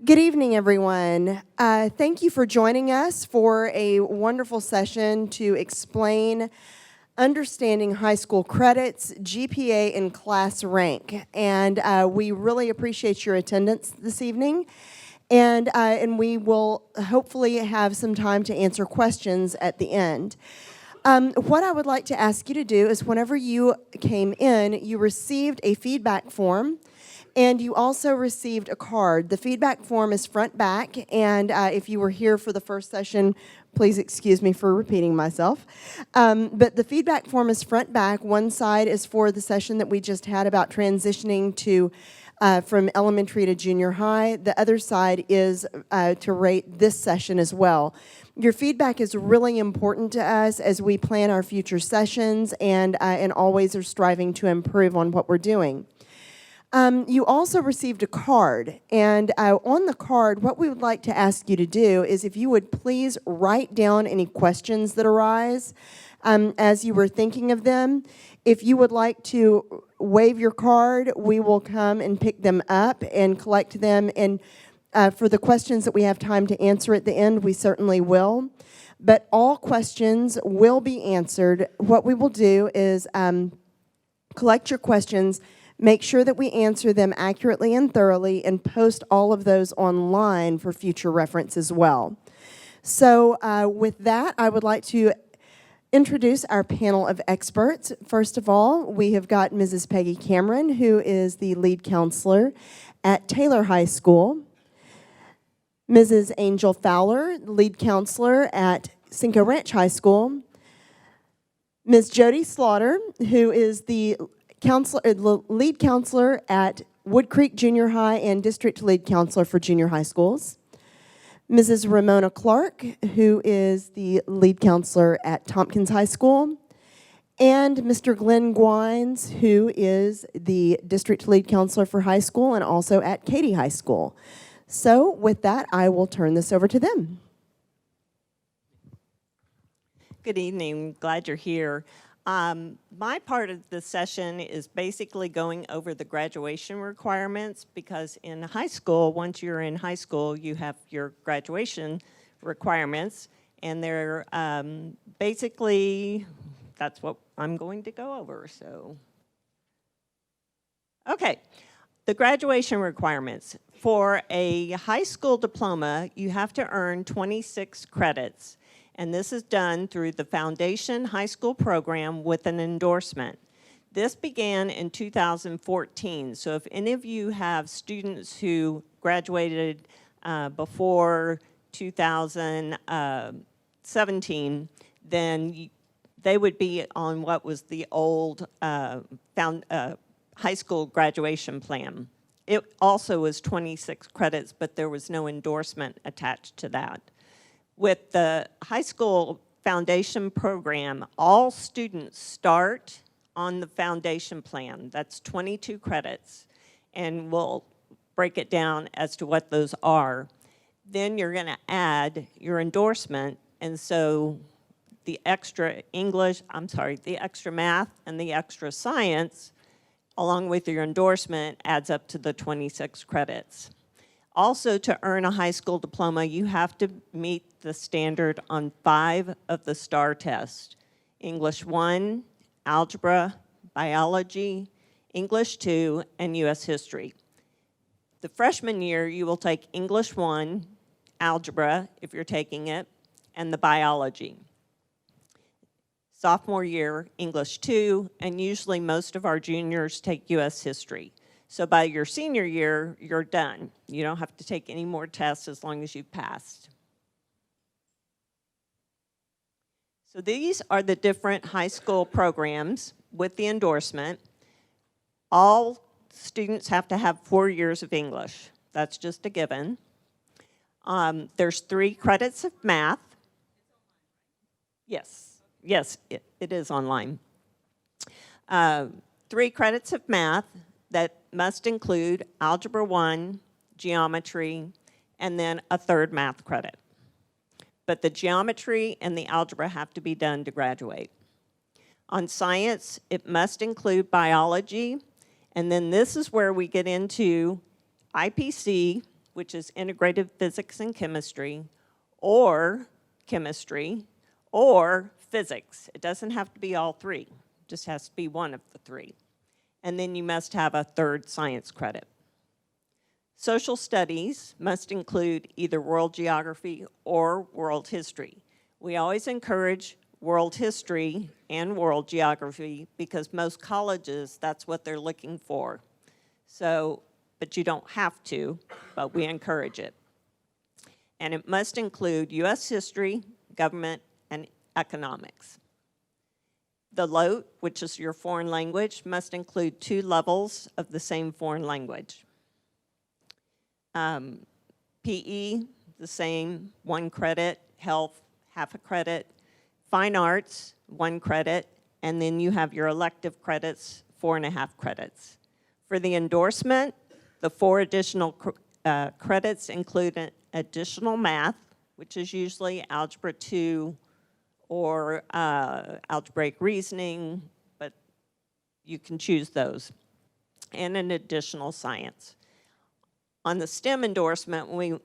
Good evening, everyone. Thank you for joining us for a wonderful session to explain understanding high school credits, GPA, and class rank. And we really appreciate your attendance this evening. And we will hopefully have some time to answer questions at the end. What I would like to ask you to do is whenever you came in, you received a feedback form. And you also received a card. The feedback form is front back, and if you were here for the first session, please excuse me for repeating myself. But the feedback form is front back. One side is for the session that we just had about transitioning to from elementary to junior high. The other side is to rate this session as well. Your feedback is really important to us as we plan our future sessions and always are striving to improve on what we're doing. You also received a card, and on the card, what we would like to ask you to do is if you would please write down any questions that arise as you were thinking of them. If you would like to wave your card, we will come and pick them up and collect them, and for the questions that we have time to answer at the end, we certainly will. But all questions will be answered. What we will do is collect your questions, make sure that we answer them accurately and thoroughly, and post all of those online for future reference as well. So with that, I would like to introduce our panel of experts. First of all, we have got Mrs. Peggy Cameron, who is the lead counselor at Taylor High School. Mrs. Angel Fowler, lead counselor at Cinco Ranch High School. Ms. Jody Slaughter, who is the lead counselor at Wood Creek Junior High and district lead counselor for junior high schools. Mrs. Ramona Clark, who is the lead counselor at Tompkins High School. And Mr. Glenn Gwines, who is the district lead counselor for high school and also at Katy High School. So with that, I will turn this over to them. Good evening. Glad you're here. My part of the session is basically going over the graduation requirements, because in high school, once you're in high school, you have your graduation requirements, and they're basically, that's what I'm going to go over. So, okay, the graduation requirements. For a high school diploma, you have to earn 26 credits. And this is done through the Foundation High School program with an endorsement. This began in 2014, so if any of you have students who graduated before 2017, then they would be on what was the old high school graduation plan. It also was 26 credits, but there was no endorsement attached to that. With the high school foundation program, all students start on the foundation plan. That's 22 credits, and we'll break it down as to what those are. Then you're going to add your endorsement, and so the extra the extra math and the extra science, along with your endorsement, adds up to the 26 credits. Also, to earn a high school diploma, you have to meet the standard on 5 of the STAR tests: English 1, Algebra, Biology, English 2, and U.S. History. The freshman year, you will take English 1, Algebra, if you're taking it, and the Biology. Sophomore year, English 2, and usually most of our juniors take U.S. History. So by your senior year, you're done. You don't have to take any more tests as long as you've passed. So these are the different high school programs with the endorsement. All students have to have 4 years of English. That's just a given. There's 3 credits of math. Yes, it is online. 3 credits of math that must include Algebra 1, Geometry, and then a 3rd math credit. But the geometry and the algebra have to be done to graduate. On science, it must include biology, and then this is where we get into IPC, which is integrated physics and chemistry, or physics. It doesn't have to be all three, it just has to be one of the three. And then you must have a third science credit. Social studies must include either world geography or world history. We always encourage world history and world geography because most colleges, that's what they're looking for. So, but you don't have to, but we encourage it. And it must include U.S. history, government, and economics. The LOTE, which is your foreign language, must include 2 levels of the same foreign language. PE, the same, 1 credit. Health, half a credit. Fine arts, 1 credit. And then you have your elective credits, 4.5 credits. For the endorsement, the 4 additional credits include an additional math, which is usually Algebra 2 or algebraic reasoning, but you can choose those, and an additional science. On the STEM endorsement,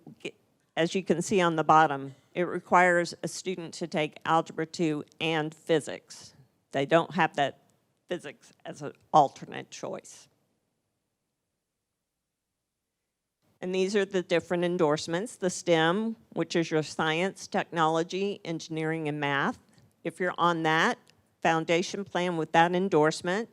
as you can see on the bottom, it requires a student to take Algebra 2 and physics. They don't have that physics as an alternate choice. And these are the different endorsements. The STEM, which is your science, technology, engineering, and math. If you're on that foundation plan with that endorsement,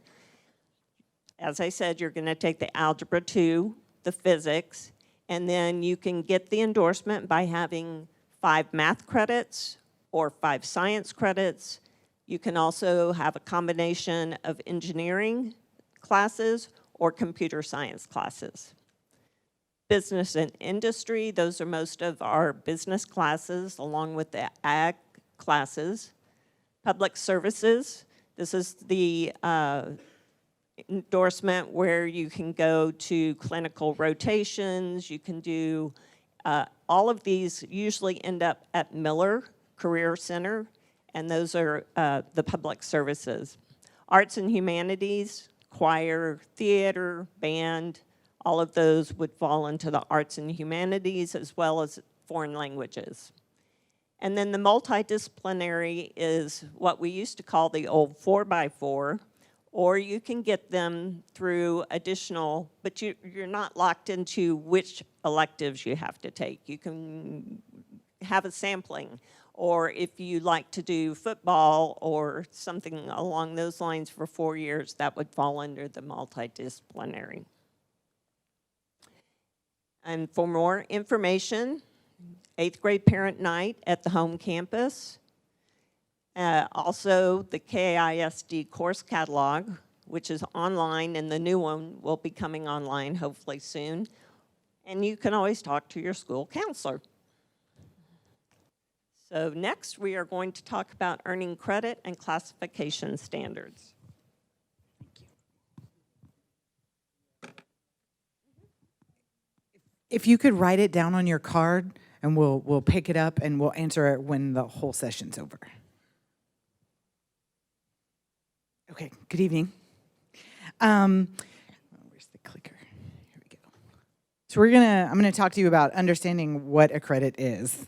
as I said, you're going to take the Algebra 2, the physics, and then you can get the endorsement by having 5 math credits or 5 science credits. You can also have a combination of engineering classes or computer science classes. Business and industry, those are most of our business classes along with the ag classes. Public services, this is the endorsement where you can go to clinical rotations, you can do, all of these usually end up at Miller Career Center, and those are the public services. Arts and humanities, choir, theater, band, all of those would fall into the arts and humanities as well as foreign languages. And then the multidisciplinary is what we used to call the old 4x4, or you can get them through additional, but you're not locked into which electives you have to take. You can have a sampling, or if you like to do football or something along those lines for 4 years, that would fall under the multidisciplinary. And for more information, 8th grade parent night at the home campus. Also, the KISD course catalog, which is online, and the new one will be coming online hopefully soon. And you can always talk to your school counselor. So next, we are going to talk about earning credit and classification standards. If you could write it down on your card, and we'll pick it up and we'll answer it when the whole session's over. Okay, good evening. Where's the clicker? Here we go. So I'm gonna talk to you about understanding what a credit is.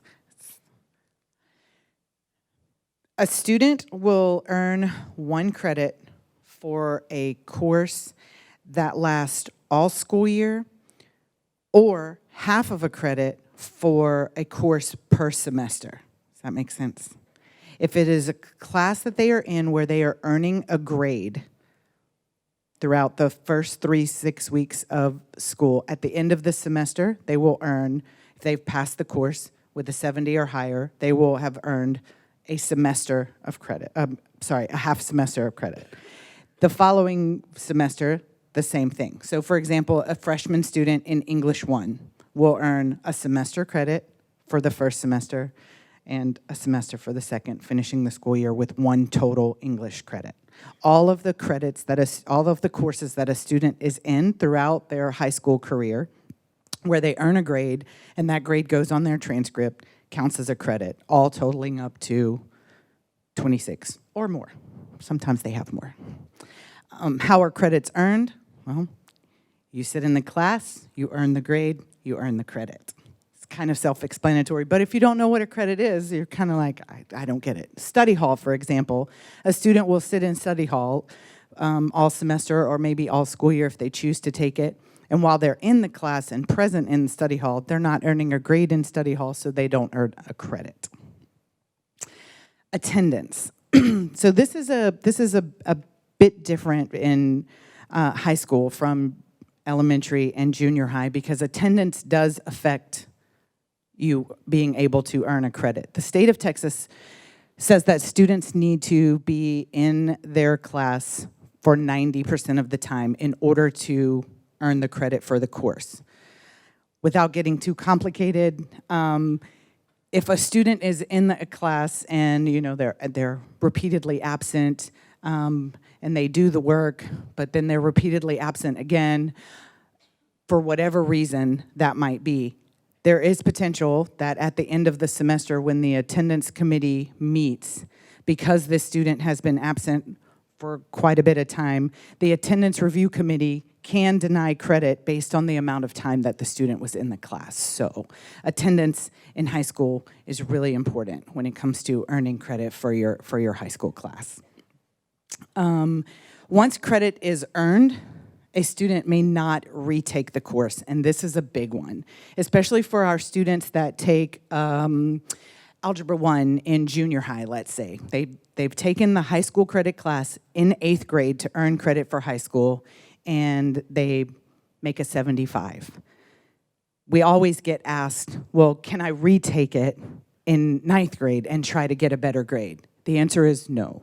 A student will earn 1 credit for a course that lasts all school year, or half of a credit for a course per semester. Does that make sense? If it is a class that they are in where they are earning a grade throughout the first 6 weeks of school, at the end of the semester, they will earn, if they've passed the course with a 70 or higher, they will have earned a semester of credit, a half semester of credit. The following semester, the same thing. So for example, a freshman student in English 1 will earn a semester credit for the first semester and a semester for the second, finishing the school year with 1 total English credit. All of the credits all of the courses that a student is in throughout their high school career, where they earn a grade and that grade goes on their transcript, counts as a credit, all totaling up to 26 or more. Sometimes they have more. How are credits earned? Well, you sit in the class, you earn the grade, you earn the credit. It's kind of self-explanatory, but if you don't know what a credit is, you're kind of like, I don't get it. Study hall, for example, a student will sit in study hall all semester or maybe all school year if they choose to take it. And while they're in the class and present in study hall, they're not earning a grade in study hall, so they don't earn a credit. Attendance. So this is a bit different in high school from elementary and junior high because attendance does affect you being able to earn a credit. The state of Texas says that students need to be in their class for 90% of the time in order to earn the credit for the course. Without getting too complicated, if a student is in a class and they're repeatedly absent and they do the work, but then they're repeatedly absent again, for whatever reason that might be, there is potential that at the end of the semester when the attendance committee meets, because this student has been absent for quite a bit of time, the attendance review committee can deny credit based on the amount of time that the student was in the class. So attendance in high school is really important when it comes to earning credit for your high school class. Once credit is earned, a student may not retake the course, and this is a big one, especially for our students that take Algebra 1 in junior high, let's say. They've taken the high school credit class in 8th grade to earn credit for high school, and they make a 75. We always get asked, well, can I retake it in 9th grade and try to get a better grade? The answer is no.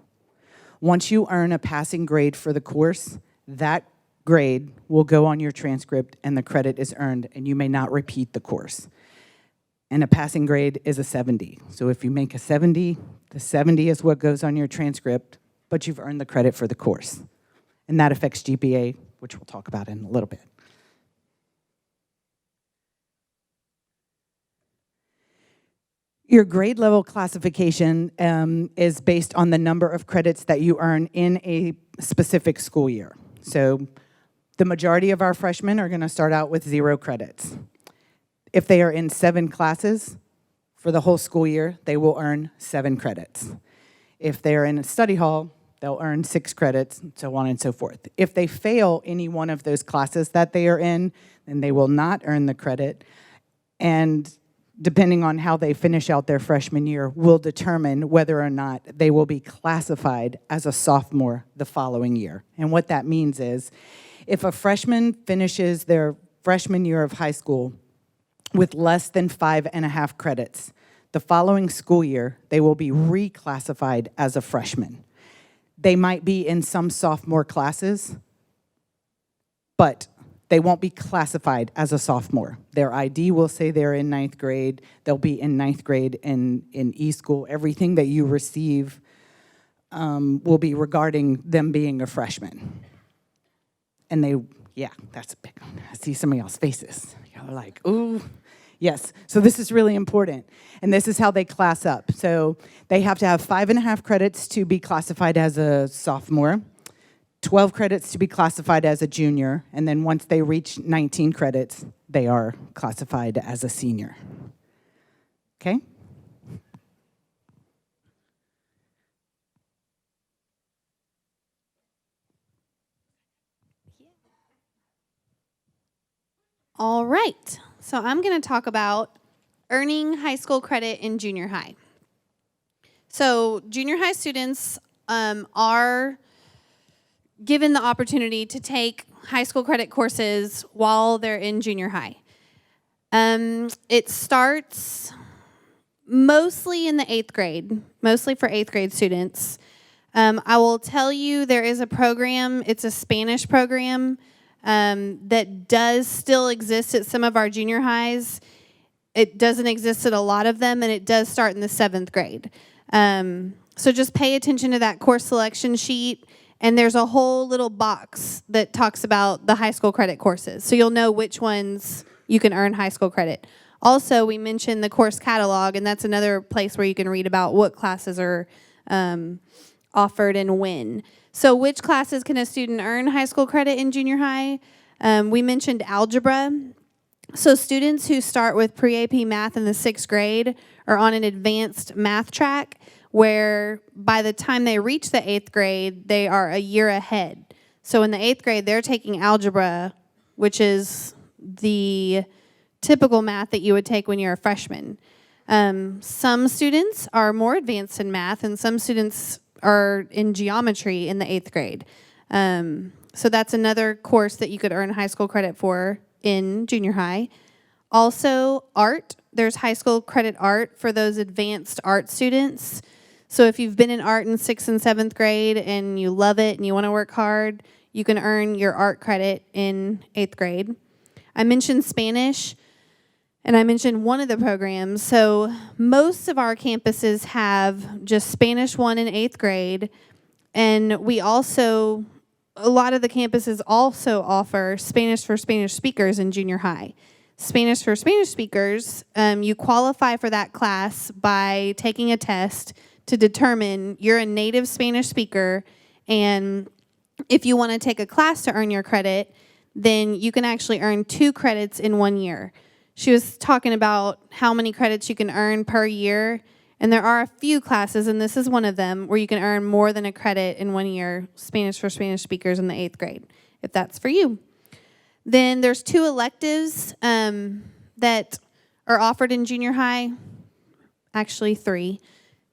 Once you earn a passing grade for the course, that grade will go on your transcript and the credit is earned, and you may not repeat the course. And a passing grade is a 70. So if you make a 70, the 70 is what goes on your transcript, but you've earned the credit for the course. And that affects GPA, which we'll talk about in a little bit. Your grade level classification is based on the number of credits that you earn in a specific school year. So the majority of our freshmen are going to start out with 0 credits. If they are in 7 classes for the whole school year, they will earn 7 credits. If they're in a study hall, they'll earn 6 credits, and so on and so forth. If they fail any one of those classes that they are in, then they will not earn the credit. And depending on how they finish out their freshman year, will determine whether or not they will be classified as a sophomore the following year. And what that means is, if a freshman finishes their freshman year of high school with less than 5.5 credits, the following school year, they will be reclassified as a freshman. They might be in some sophomore classes, but they won't be classified as a sophomore. Their ID will say they're in 9th grade. They'll be in 9th grade in e-school. Everything that you receive will be regarding them being a freshman. And that's a big one. I see some of y'all's faces. Y'all are like, ooh, yes. So this is really important. And this is how they class up. So they have to have 5.5 credits to be classified as a sophomore, 12 credits to be classified as a junior, and then once they reach 19 credits, they are classified as a senior. Okay? All right, so I'm going to talk about earning high school credit in junior high. So junior high students are given the opportunity to take high school credit courses while they're in junior high. It starts mostly in the 8th grade, mostly for 8th grade students. I will tell you there is a program, it's a Spanish program, that does still exist at some of our junior highs. It doesn't exist at a lot of them, and it does start in the 7th grade. So just pay attention to that course selection sheet, and there's a whole little box that talks about the high school credit courses, so you'll know which ones you can earn high school credit. Also, we mentioned the course catalog, and that's another place where you can read about what classes are offered and when. So which classes can a student earn high school credit in junior high? We mentioned algebra. So students who start with pre-AP math in the 6th grade are on an advanced math track where by the time they reach the 8th grade, they are a year ahead. So in the 8th grade, they're taking algebra, which is the typical math that you would take when you're a freshman. Some students are more advanced in math, and some students are in geometry in the 8th grade. So that's another course that you could earn high school credit for in junior high. Also, art. There's high school credit art for those advanced art students. So if you've been in art in 6th and 7th grade and you love it and you want to work hard, you can earn your art credit in 8th grade. I mentioned Spanish, and I mentioned one of the programs. So most of our campuses have just Spanish 1 in 8th grade, and we also, a lot of the campuses also offer Spanish for Spanish speakers in junior high. Spanish for Spanish speakers, you qualify for that class by taking a test to determine you're a native Spanish speaker, and if you want to take a class to earn your credit, then you can actually earn 2 credits in 1 year. She was talking about how many credits you can earn per year, and there are a few classes, and this is one of them, where you can earn more than a credit in 1 year, Spanish for Spanish speakers in the 8th grade, if that's for you. Then there's 2 electives that are offered in junior high, actually 3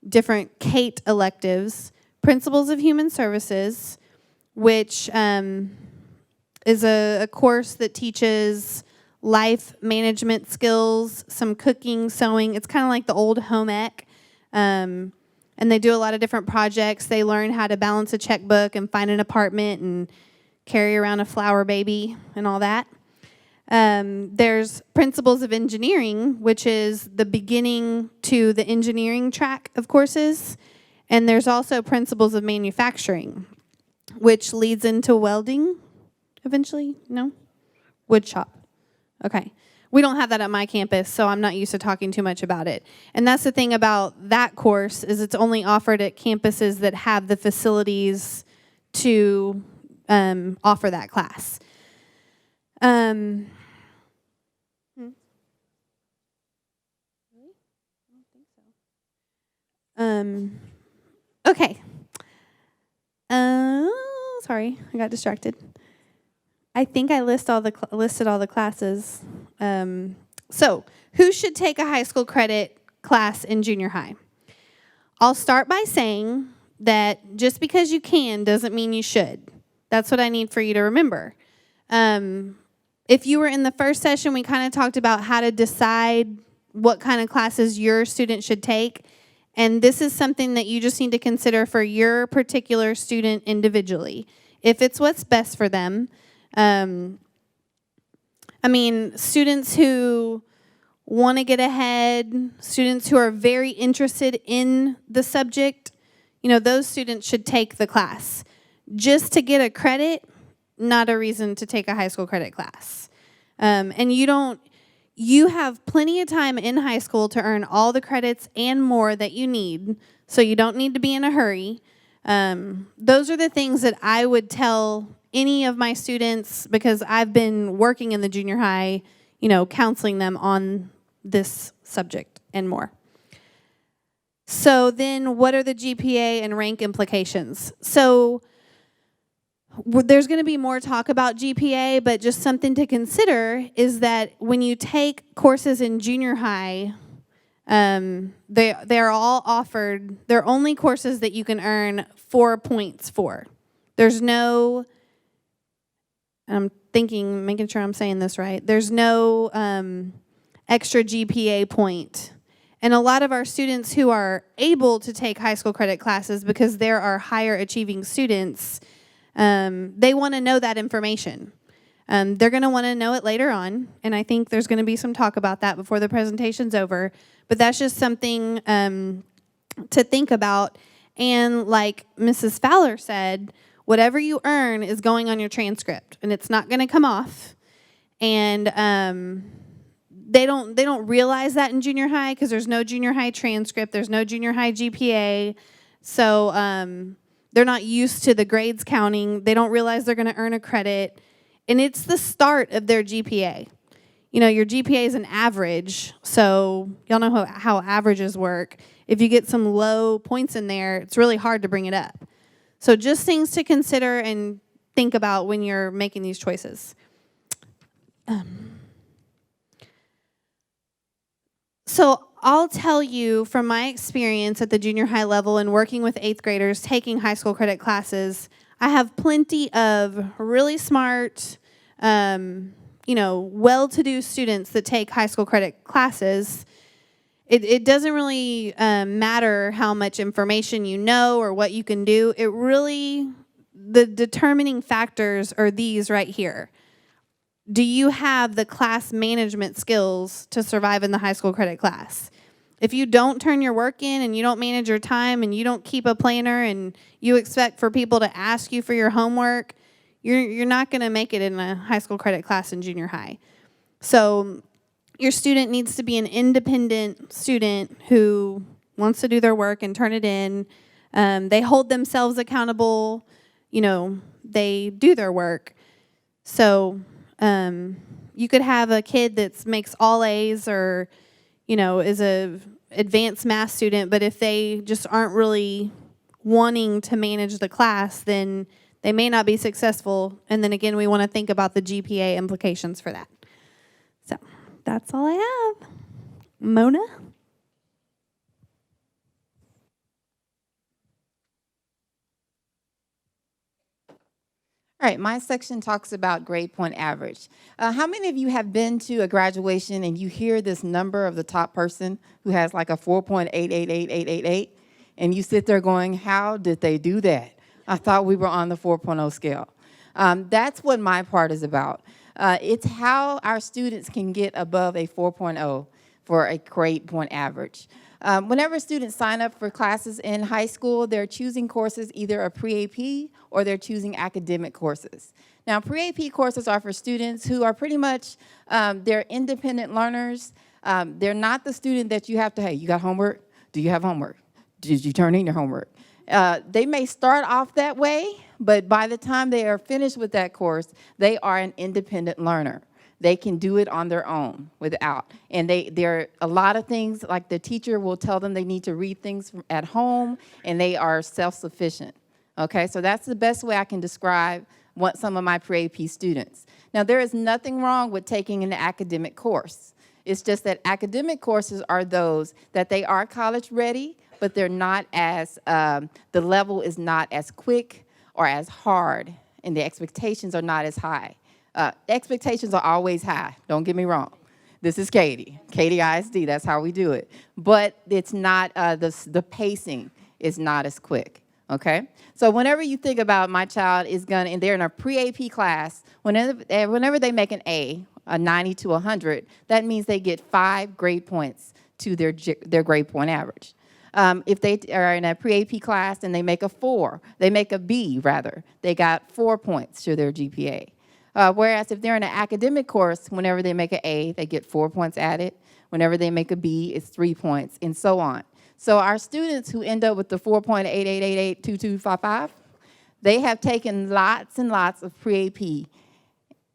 different CATE electives. Principles of Human Services, which is a course that teaches life management skills, some cooking, sewing. It's kind of like the old home ec. And they do a lot of different projects. They learn how to balance a checkbook and find an apartment and carry around a flower baby and all that. There's Principles of Engineering, which is the beginning to the engineering track of courses. And there's also Principles of Manufacturing, which leads into welding eventually. No? Wood shop. Okay. We don't have that at my campus, so I'm not used to talking too much about it. And that's the thing about that course, is it's only offered at campuses that have the facilities to offer that class. Okay. Sorry, I got distracted. I think I listed all the classes. So, who should take a high school credit class in junior high? I'll start by saying that just because you can doesn't mean you should. That's what I need for you to remember. If you were in the first session, we kind of talked about how to decide what kind of classes your student should take. And this is something that you just need to consider for your particular student individually. If it's what's best for them. Students who want to get ahead, students who are very interested in the subject, those students should take the class. Just to get a credit, not a reason to take a high school credit class. And you have plenty of time in high school to earn all the credits and more that you need, so you don't need to be in a hurry. Those are the things that I would tell any of my students, because I've been working in the junior high, counseling them on this subject and more. So then what are the GPA and rank implications? So there's going to be more talk about GPA, but just something to consider is that when you take courses in junior high, they're all offered, they're only courses that you can earn 4 points for. There's no, making sure I'm saying this right, there's no extra GPA point. And a lot of our students who are able to take high school credit classes, because there are higher achieving students, they want to know that information. They're going to want to know it later on, and I think there's going to be some talk about that before the presentation's over. But that's just something to think about. And like Mrs. Fowler said, whatever you earn is going on your transcript, and it's not going to come off. And they don't realize that in junior high, because there's no junior high transcript, there's no junior high GPA. So they're not used to the grades counting. They don't realize they're going to earn a credit. And it's the start of their GPA. your GPA is an average, so y'all know how averages work. If you get some low points in there, it's really hard to bring it up. So just things to consider and think about when you're making these choices. So I'll tell you from my experience at the junior high level and working with 8th graders taking high school credit classes, I have plenty of really smart, well-to-do students that take high school credit classes. It doesn't really matter how much information you know or what you can do. The determining factors are these right here. Do you have the class management skills to survive in the high school credit class? If you don't turn your work in and you don't manage your time and you don't keep a planner and you expect for people to ask you for your homework, you're not going to make it in a high school credit class in junior high. So your student needs to be an independent student who wants to do their work and turn it in. They hold themselves accountable. They do their work. So you could have a kid that makes all A's or, is a advanced math student, but if they just aren't really wanting to manage the class, then they may not be successful. And then again, we want to think about the GPA implications for that. So that's all I have. Mona? All right, my section talks about grade point average. How many of you have been to a graduation and you hear this number of the top person who has like a 4.888888, and you sit there going, how did they do that? I thought we were on the 4.0 scale. That's what my part is about. It's how our students can get above a 4.0 for a grade point average. Whenever students sign up for classes in high school, they're choosing courses, either a pre-AP or they're choosing academic courses. Now, pre-AP courses are for students who are pretty much, they're independent learners. They're not the student that you have to, hey, you got homework? Do you have homework? Did you turn in your homework? They may start off that way, but by the time they are finished with that course, they are an independent learner. They can do it on their own without. And there are a lot of things, like the teacher will tell them they need to read things at home, and they are self-sufficient. Okay, so that's the best way I can describe what some of my pre-AP students. Now, there is nothing wrong with taking an academic course. It's just that academic courses are those that they are college ready, but they're not as, the level is not as quick or as hard, and the expectations are not as high. Expectations are always high, don't get me wrong. This is Katie ISD, that's how we do it. But it's not, the pacing is not as quick, okay? So whenever you think about my child is gonna, and they're in a pre-AP class, whenever they make an A, a 90 to 100, that means they get 5 grade points to their grade point average. If they are in a pre-AP class and they make a 4, they make a B rather, they got 4 points to their GPA. Whereas if they're in an academic course, whenever they make an A, they get 4 points added. Whenever they make a B, it's 3 points, and so on. So our students who end up with the 4.88882255, they have taken lots and lots of pre-AP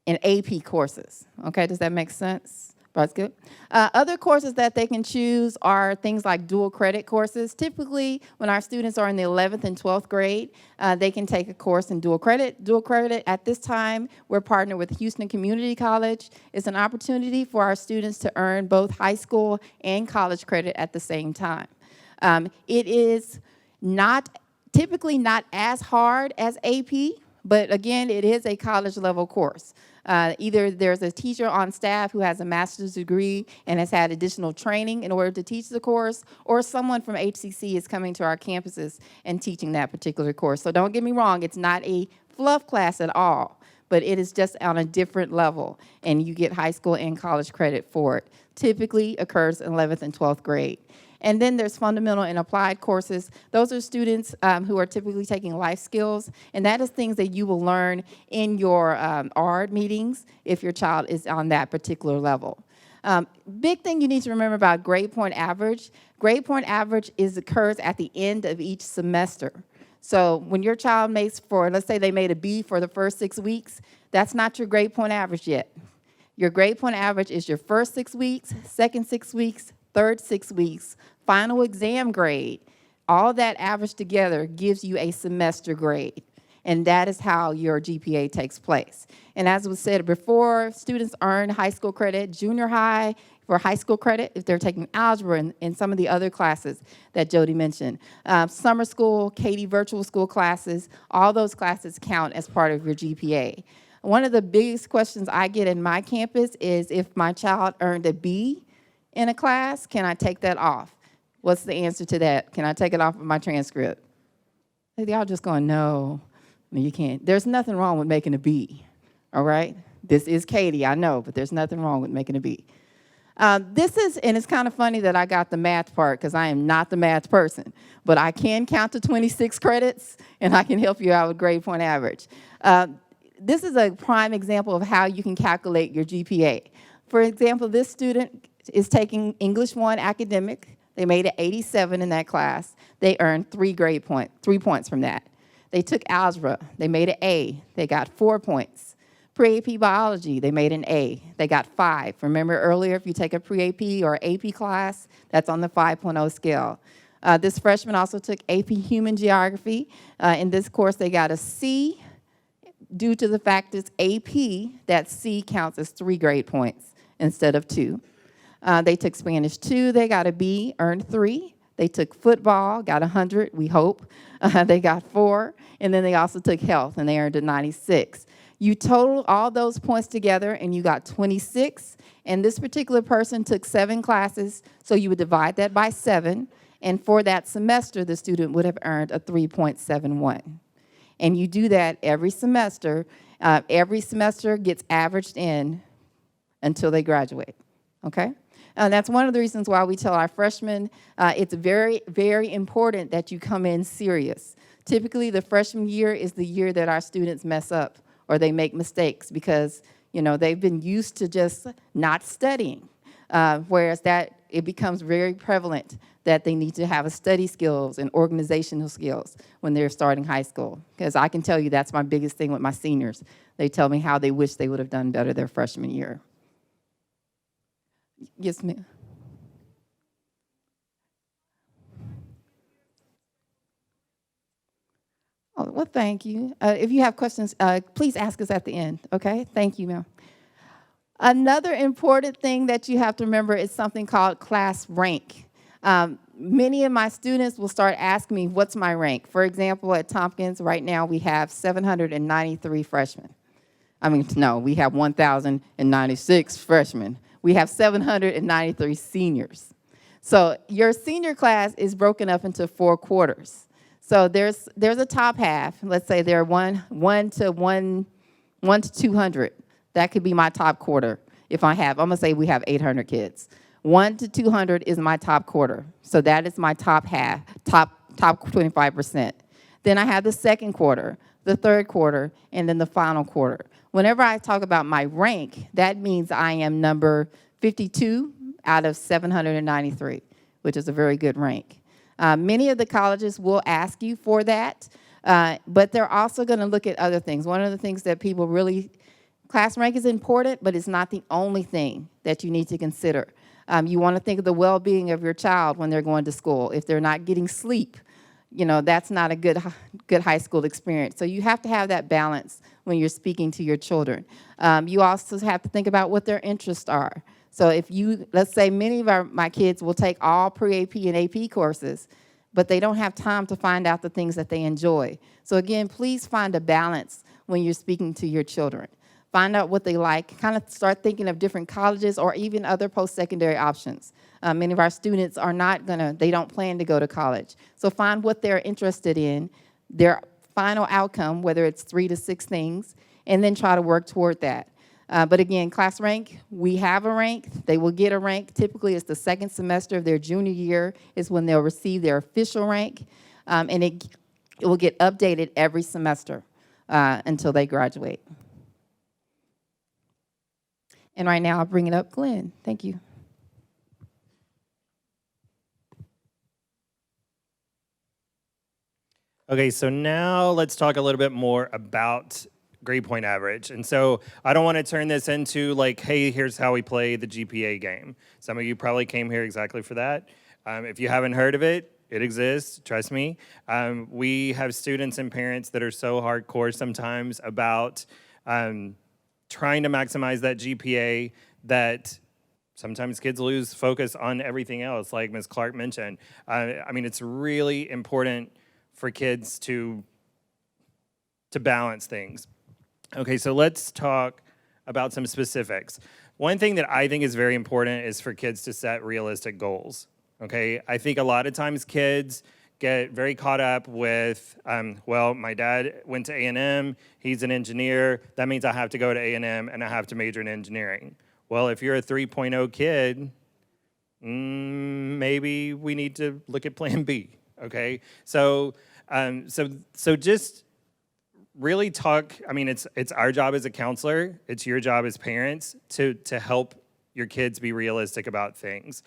and AP courses. Okay, does that make sense? That's good. Other courses that they can choose are things like dual credit courses. Typically, when our students are in the 11th and 12th grade, they can take a course in dual credit. Dual credit, at this time, we're partnered with Houston Community College. It's an opportunity for our students to earn both high school and college credit at the same time. It is typically not as hard as AP, but again, it is a college level course. Either there's a teacher on staff who has a master's degree and has had additional training in order to teach the course, or someone from HCC is coming to our campuses and teaching that particular course. So don't get me wrong, it's not a fluff class at all, but it is just on a different level, and you get high school and college credit for it. Typically occurs in 11th and 12th grade. And then there's fundamental and applied courses. Those are students who are typically taking life skills, and that is things that you will learn in your ARD meetings if your child is on that particular level. Big thing you need to remember about grade point average occurs at the end of each semester. So when your child makes, let's say they made a B for the first 6 weeks, that's not your grade point average yet. Your grade point average is your first 6 weeks, second 6 weeks, third 6 weeks, final exam grade. All that averaged together gives you a semester grade. And that is how your GPA takes place. And as was said before, students earn high school credit, junior high for high school credit if they're taking algebra and some of the other classes that Jody mentioned. Summer school, Katie virtual school classes, all those classes count as part of your GPA. One of the biggest questions I get in my campus is if my child earned a B in a class, can I take that off? What's the answer to that? Can I take it off of my transcript? Y'all just going, no, you can't. There's nothing wrong with making a B, all right? This is Katie, I know, but there's nothing wrong with making a B. And it's kind of funny that I got the math part because I am not the math person, but I can count to 26 credits and I can help you out with grade point average. This is a prime example of how you can calculate your GPA. For example, this student is taking English 1 academic. They made an 87 in that class. They earned 3 points from that. They took algebra. They made an A. They got 4 points. Pre-AP biology, they made an A. They got 5. Remember earlier, if you take a pre-AP or AP class, that's on the 5.0 scale. This freshman also took AP Human Geography. In this course, they got a C. Due to the fact it's AP, that C counts as 3 grade points instead of 2. They took Spanish 2, they got a B, earned 3. They took football, got 100, we hope. They got 4. And then they also took health, and they earned a 96. You total all those points together, and you got 26. And this particular person took 7 classes, so you would divide that by 7. And for that semester, the student would have earned a 3.71. And you do that every semester. Every semester gets averaged in until they graduate, okay? That's one of the reasons why we tell our freshmen it's very, very important that you come in serious. Typically, the freshman year is the year that our students mess up or they make mistakes because, you know, they've been used to just not studying, whereas that it becomes very prevalent that they need to have a study skills and organizational skills when they're starting high school. Because I can tell you that's my biggest thing with my seniors. They tell me how they wish they would have done better their freshman year. Yes, ma'am. Oh, well, thank you. If you have questions, please ask us at the end, okay? Thank you, ma'am. Another important thing that you have to remember is something called class rank. Many of my students will start asking me, what's my rank? For example, at Tompkins, right now, we have 793 freshmen. We have 1,096 freshmen. We have 793 seniors. So your senior class is broken up into 4 quarters. So there's a top half. Let's say they're 1 to 200. That could be my top quarter. I'm gonna say we have 800 kids. 1 to 200 is my top quarter. So that is my top half, top 25%. Then I have the second quarter, the third quarter, and then the final quarter. Whenever I talk about my rank, that means I am number 52 out of 793, which is a very good rank. Many of the colleges will ask you for that, but they're also gonna look at other things. One of the things that people class rank is important, but it's not the only thing that you need to consider. You want to think of the well-being of your child when they're going to school. If they're not getting sleep, you know, that's not a good high school experience. So you have to have that balance when you're speaking to your children. You also have to think about what their interests are. So let's say many of my kids will take all pre-AP and AP courses, but they don't have time to find out the things that they enjoy. So again, please find a balance when you're speaking to your children. Find out what they like, kind of start thinking of different colleges or even other post-secondary options. Many of our students they don't plan to go to college. So find what they're interested in, their final outcome, whether it's 3 to 6 things, and then try to work toward that. But again, class rank, we have a rank. They will get a rank. Typically, it's the second semester of their junior year is when they'll receive their official rank, and it will get updated every semester until they graduate. And right now, I'll bring it up, Glenn. Thank you. Okay, so now let's talk a little bit more about grade point average. And so I don't want to turn this into like, hey, here's how we play the GPA game. Some of you probably came here exactly for that. If you haven't heard of it, it exists, trust me. We have students and parents that are so hardcore sometimes about trying to maximize that GPA that sometimes kids lose focus on everything else, like Ms. Clark mentioned. I mean, it's really important for kids to balance things. Okay, so let's talk about some specifics. One thing that I think is very important is for kids to set realistic goals. Okay, I think a lot of times kids get very caught up with, well, my dad went to A&M, he's an engineer, that means I have to go to A&M and I have to major in engineering. Well, if you're a 3.0 kid, maybe we need to look at plan B, okay? So just really talk, I mean, it's our job as a counselor, it's your job as parents to help your kids be realistic about things.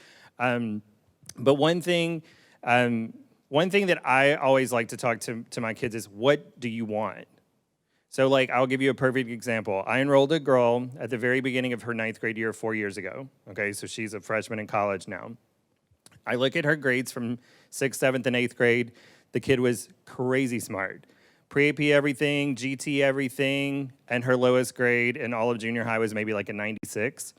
But one thing that I always like to talk to my kids is, what do you want? So like, I'll give you a perfect example. I enrolled a girl at the very beginning of her 9th grade year 4 years ago. Okay, so she's a freshman in college now. I look at her grades from 6th, 7th, and 8th grade. The kid was crazy smart. Pre-AP everything, GT everything, and her lowest grade in all of junior high was maybe like a 96.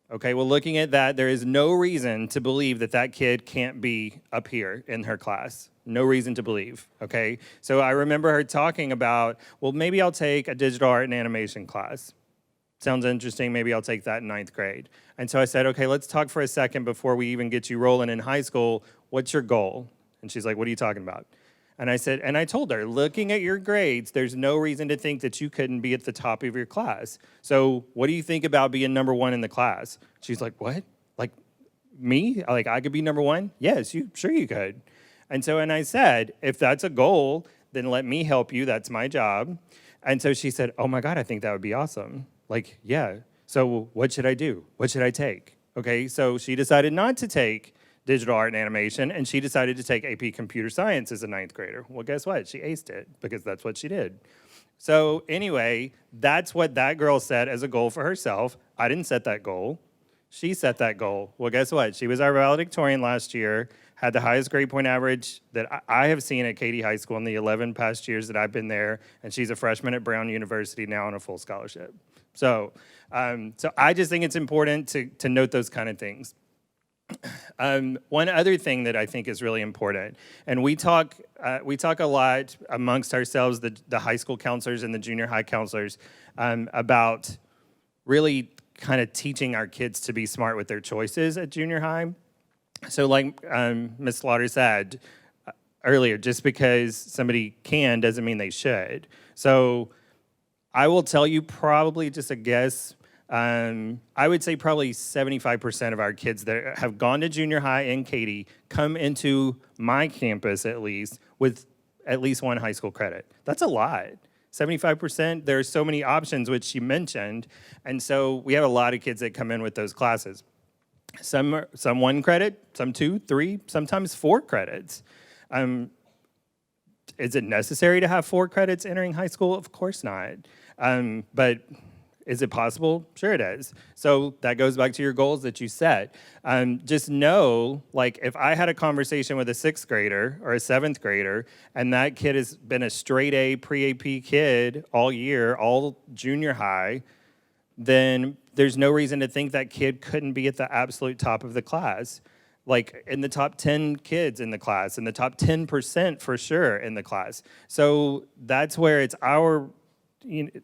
Okay, well, looking at that, there is no reason to believe that that kid can't be up here in her class. No reason to believe, okay? So I remember her talking about, well, maybe I'll take a digital art and animation class. Sounds interesting, maybe I'll take that in 9th grade. And so I said, okay, let's talk for a second before we even get you rolling in high school. What's your goal? And she's like, what are you talking about? And I said, and I told her, looking at your grades, there's no reason to think that you couldn't be at the top of your class. So what do you think about being number 1 in the class? She's like, what? Like me? Like I could be number 1? Yes, sure you could. And I said, if that's a goal, then let me help you. That's my job. And so she said, oh my God, I think that would be awesome. Like, yeah. So what should I do? What should I take? Okay, so she decided not to take digital art and animation, and she decided to take AP Computer Science as a 9th grader. Well, guess what? She aced it because that's what she did. So anyway, that's what that girl set as a goal for herself. I didn't set that goal. She set that goal. Well, guess what? She was our valedictorian last year, had the highest grade point average that I have seen at Katy High School in the 11 past years that I've been there, and she's a freshman at Brown University now on a full scholarship. So I just think it's important to note those kind of things. One other thing that I think is really important, and we talk a lot amongst ourselves, the high school counselors and the junior high counselors, about really kind of teaching our kids to be smart with their choices at junior high. So like Ms. Slaughter said earlier, just because somebody can doesn't mean they should. So I will tell you, probably just a guess, I would say probably 75% of our kids that have gone to junior high in Katy come into my campus at least with at least 1 high school credit. That's a lot. 75%, there are so many options, which she mentioned, and so we have a lot of kids that come in with those classes. Some 1 credit, some 2, 3, sometimes 4 credits. Is it necessary to have 4 credits entering high school? Of course not. But is it possible? Sure it is. So that goes back to your goals that you set. Just know, like, if I had a conversation with a 6th grader or a 7th grader, and that kid has been a straight A pre-AP kid all year, all junior high, then there's no reason to think that kid couldn't be at the absolute top of the class. Like in the top 10 kids in the class, in the top 10% for sure in the class. So that's where it's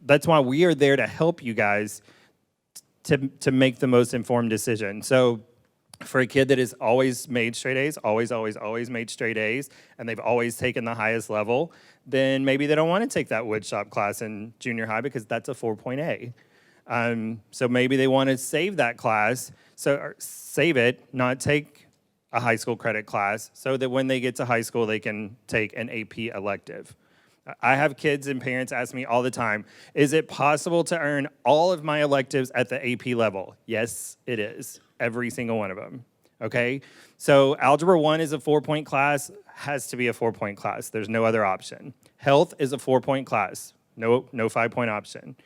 that's why we are there to help you guys to make the most informed decision. So for a kid that has always made straight A's, always made straight A's, and they've always taken the highest level, then maybe they don't want to take that woodshop class in junior high because that's a 4.A. So maybe they want to save that class, or save it, not take a high school credit class, so that when they get to high school, they can take an AP elective. I have kids and parents ask me all the time, is it possible to earn all of my electives at the AP level? Yes, it is. Every single one of them, okay? So Algebra 1 is a 4-point class, has to be a 4-point class. There's no other option. Health is a 4-point class, no 5-point option.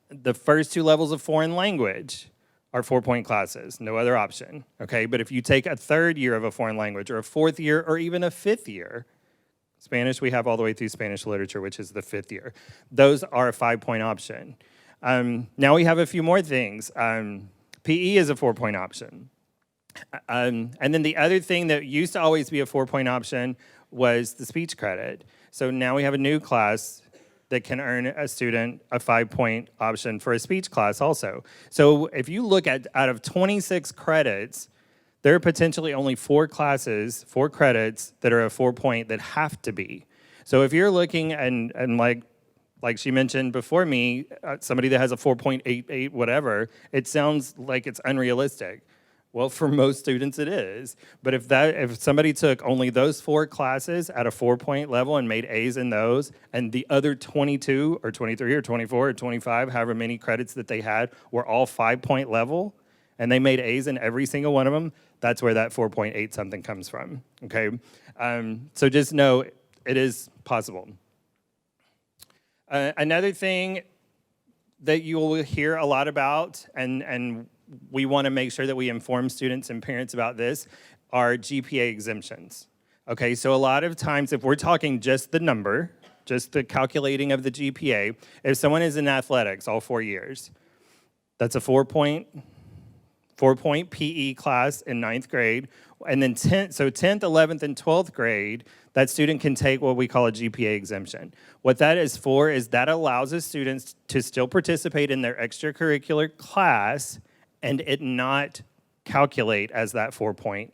The first 2 levels of foreign language are 4-point classes, no other option, okay? But if you take a 3rd year of a foreign language, or a 4th year, or even a 5th year, Spanish we have all the way through Spanish literature, which is the 5th year. Those are a 5-point option. Now we have a few more things. PE is a 4-point option. And then the other thing that used to always be a 4-point option was the speech credit. So now we have a new class that can earn a student a 5-point option for a speech class also. So if you look at, out of 26 credits, there are potentially only 4 classes, 4 credits that are a 4-point that have to be. So if you're looking and like she mentioned before me, somebody that has a 4.88 whatever, it sounds like it's unrealistic. Well, for most students it is. But if somebody took only those 4 classes at a 4-point level and made A's in those, and the other 22 or 23 or 24 or 25, however many credits that they had, were all 5-point level, and they made A's in every single one of them, that's where that 4.8 something comes from, okay? So just know it is possible. Another thing that you will hear a lot about, and we want to make sure that we inform students and parents about this, are GPA exemptions. Okay, so a lot of times if we're talking just the number, just the calculating of the GPA, if someone is in athletics all 4 years, that's a 4-point PE class in 9th grade, and then 10th, 11th, and 12th grade, that student can take what we call a GPA exemption. What that is for is that allows the students to still participate in their extracurricular class and it not calculate as that 4-point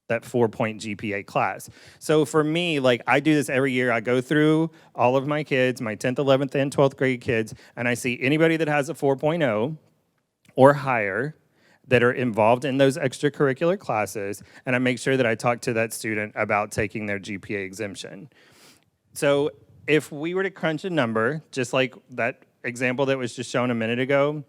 GPA class. So for me, like I do this every year. I go through all of my kids, my 10th, 11th, and 12th grade kids, and I see anybody that has a 4.0 or higher that are involved in those extracurricular classes, and I make sure that I talk to that student about taking their GPA exemption. So if we were to crunch a number, just like that example that was just shown a minute ago,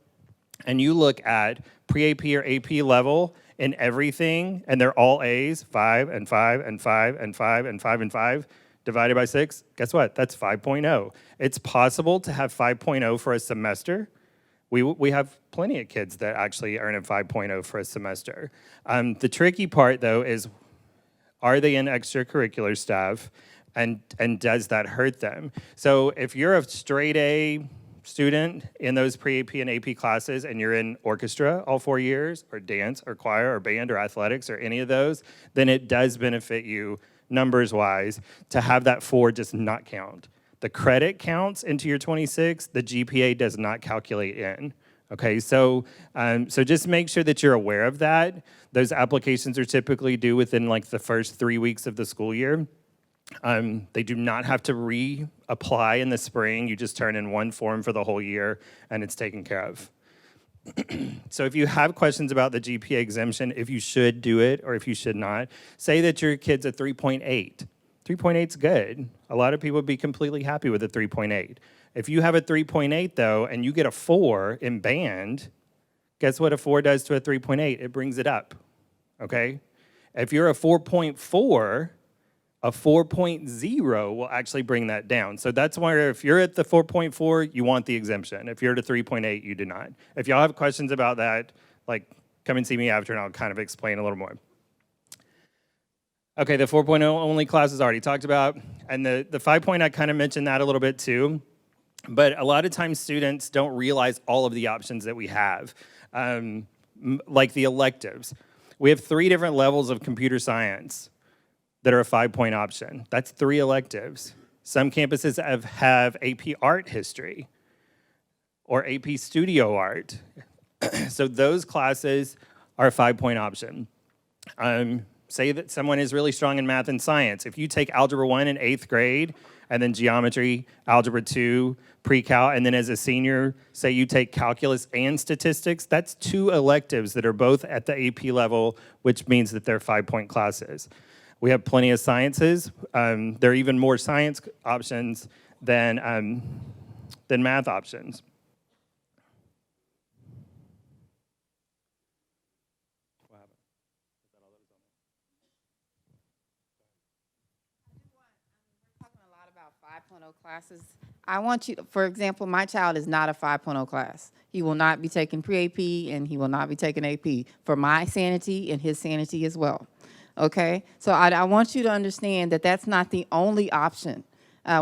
and you look at pre-AP or AP level in everything, and they're all A's, 5 and 5 and 5 and 5 and 5 and 5, divided by 6, guess what? That's 5.0. It's possible to have 5.0 for a semester. We have plenty of kids that actually earn a 5.0 for a semester. The tricky part, though, is are they in extracurricular stuff, and does that hurt them? So if you're a straight A student in those pre-AP and AP classes and you're in orchestra all 4 years, or dance, or choir, or band, or athletics, or any of those, then it does benefit you numbers-wise to have that 4 just not count. The credit counts into your 26, the GPA does not calculate in. Okay, so just make sure that you're aware of that. Those applications are typically due within like the first 3 weeks of the school year. They do not have to reapply in the spring. You just turn in one form for the whole year and it's taken care of. So if you have questions about the GPA exemption, if you should do it or if you should not, say that your kid's a 3.8. 3.8 is good. A lot of people would be completely happy with a 3.8. If you have a 3.8 though, and you get a 4 in band, guess what a 4 does to a 3.8? It brings it up, okay? If you're a 4.4, a 4.0 will actually bring that down. So that's why if you're at the 4.4, you want the exemption. If you're at a 3.8, you do not. If y'all have questions about that, like come and see me after and I'll kind of explain a little more. Okay, the 4.0 only class is already talked about. And the 5-point, I kind of mentioned that a little bit too. But a lot of times students don't realize all of the options that we have, like the electives. We have 3 different levels of computer science that are a 5-point option. That's 3 electives. Some campuses have AP art history or AP studio art. So those classes are a 5-point option. Say that someone is really strong in math and science. If you take Algebra 1 in 8th grade, and then geometry, Algebra 2, pre-cal, and then as a senior, say you take calculus and statistics, that's 2 electives that are both at the AP level, which means that they're 5-point classes. We have plenty of sciences. There are even more science options than math options. 5.0 classes, I want you, for example, my child is not a 5.0 class. He will not be taking pre-AP and he will not be taking AP for my sanity and his sanity as well. Okay? So I want you to understand that that's not the only option.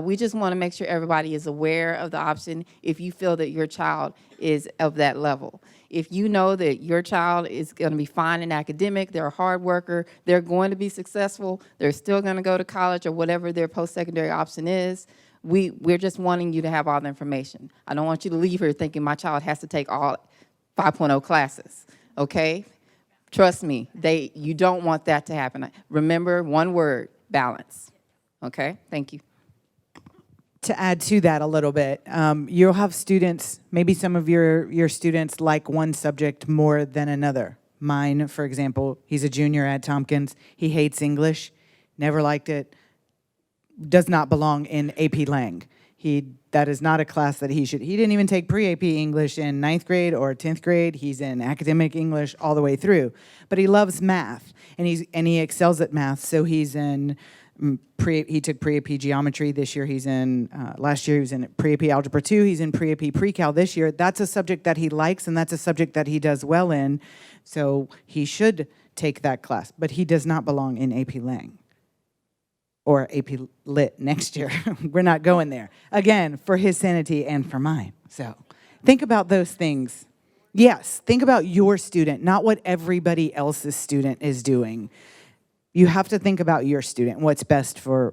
We just want to make sure everybody is aware of the option if you feel that your child is of that level. If you know that your child is going to be fine in academic, they're a hard worker, they're going to be successful, they're still going to go to college or whatever their post-secondary option is, we're just wanting you to have all the information. I don't want you to leave here thinking my child has to take all 5.0 classes, okay? Trust me, you don't want that to happen. Remember, one word, balance, okay? Thank you. To add to that a little bit, you'll have students, maybe some of your students like one subject more than another. Mine, for example, he's a junior at Tompkins. He hates English, never liked it, does not belong in AP Lang. That is not a class that he didn't even take pre-AP English in 9th grade or 10th grade. He's in academic English all the way through. But he loves math, and he excels at math, so he's in he took pre-AP geometry this year. Last year he was in pre-AP algebra 2. He's in pre-AP pre-cal this year. That's a subject that he likes, and that's a subject that he does well in. So he should take that class, but he does not belong in AP Lang or AP Lit next year. We're not going there. Again, for his sanity and for mine. So think about those things. Yes, think about your student, not what everybody else's student is doing. You have to think about your student, what's best for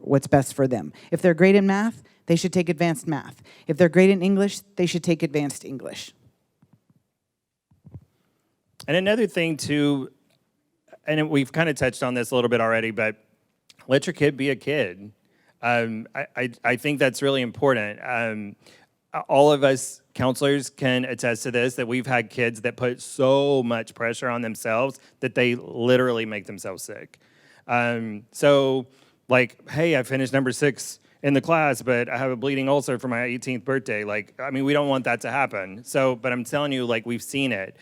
them. If they're great in math, they should take advanced math. If they're great in English, they should take advanced English. And another thing too, and we've kind of touched on this a little bit already, but let your kid be a kid. I think that's really important. All of us counselors can attest to this, that we've had kids that put so much pressure on themselves that they literally make themselves sick. So like, hey, I finished number 6 in the class, but I have a bleeding ulcer for my 18th birthday. Like, I mean, we don't want that to happen. So, but I'm telling you, like, we've seen it.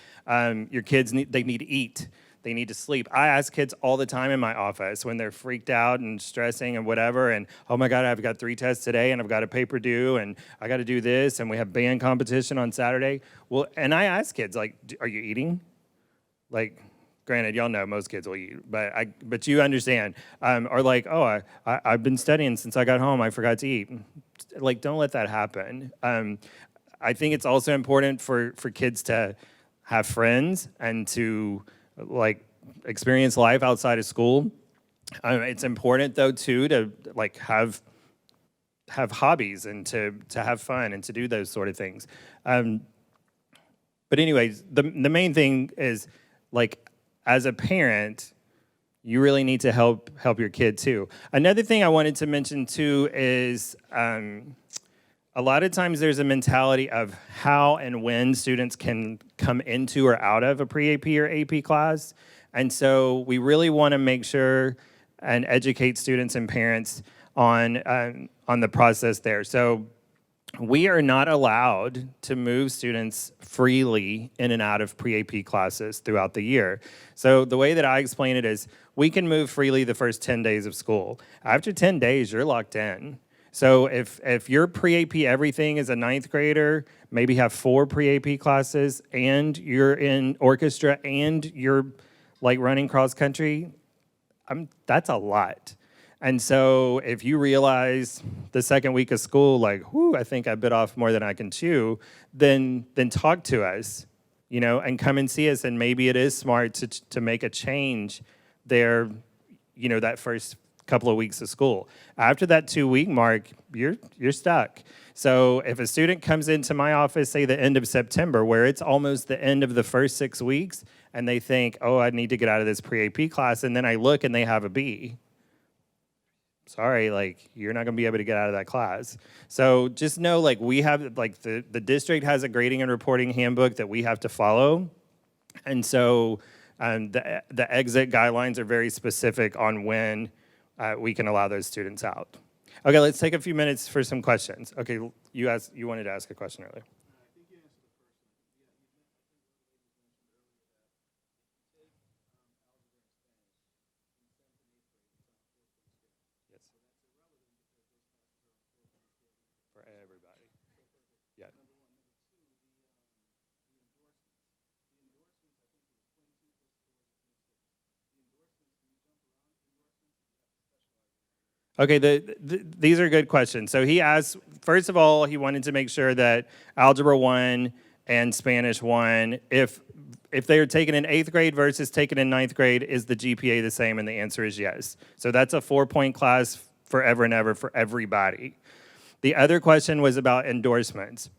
Your kids, they need to eat. They need to sleep. I ask kids all the time in my office when they're freaked out and stressing and whatever, and, oh my God, I've got 3 tests today, and I've got a paper due, and I got to do this, and we have band competition on Saturday. Well, and I ask kids, like, are you eating? Like, granted, y'all know most kids will eat, but you understand. Or like, oh, I've been studying since I got home. I forgot to eat. Like, don't let that happen. I think it's also important for kids to have friends and to like experience life outside of school. It's important though too to like have hobbies and to have fun and to do those sort of things. But anyways, the main thing is like, as a parent, you really need to help your kid too. Another thing I wanted to mention too is a lot of times there's a mentality of how and when students can come into or out of a pre-AP or AP class. And so we really want to make sure and educate students and parents on the process there. So we are not allowed to move students freely in and out of pre-AP classes throughout the year. So the way that I explain it is we can move freely the first 10 days of school. After 10 days, you're locked in. So if your pre-AP everything is a 9th grader, maybe have 4 pre-AP classes, and you're in orchestra and you're like running cross country, that's a lot. And so if you realize the second week of school, like, whoo, I think I bit off more than I can chew, then talk to us, and come and see us. And maybe it is smart to make a change there, that first couple of weeks of school. After that 2-week mark, you're stuck. So if a student comes into my office, say the end of September, where it's almost the end of the first 6 weeks, and they think, oh, I need to get out of this pre-AP class, and then I look and they have a B. Sorry, like, you're not gonna be able to get out of that class. So just know, like, we have, like, the district has a grading and reporting handbook that we have to follow. And so the exit guidelines are very specific on when we can allow those students out. Okay, let's take a few minutes for some questions. Okay, you wanted to ask a question earlier. Okay, these are good questions. So he asked, first of all, he wanted to make sure that Algebra 1 and Spanish 1, if they are taken in 8th grade versus taken in 9th grade, is the GPA the same? And the answer is yes. So that's a 4-point class forever and ever for everybody. The other question was about endorsements.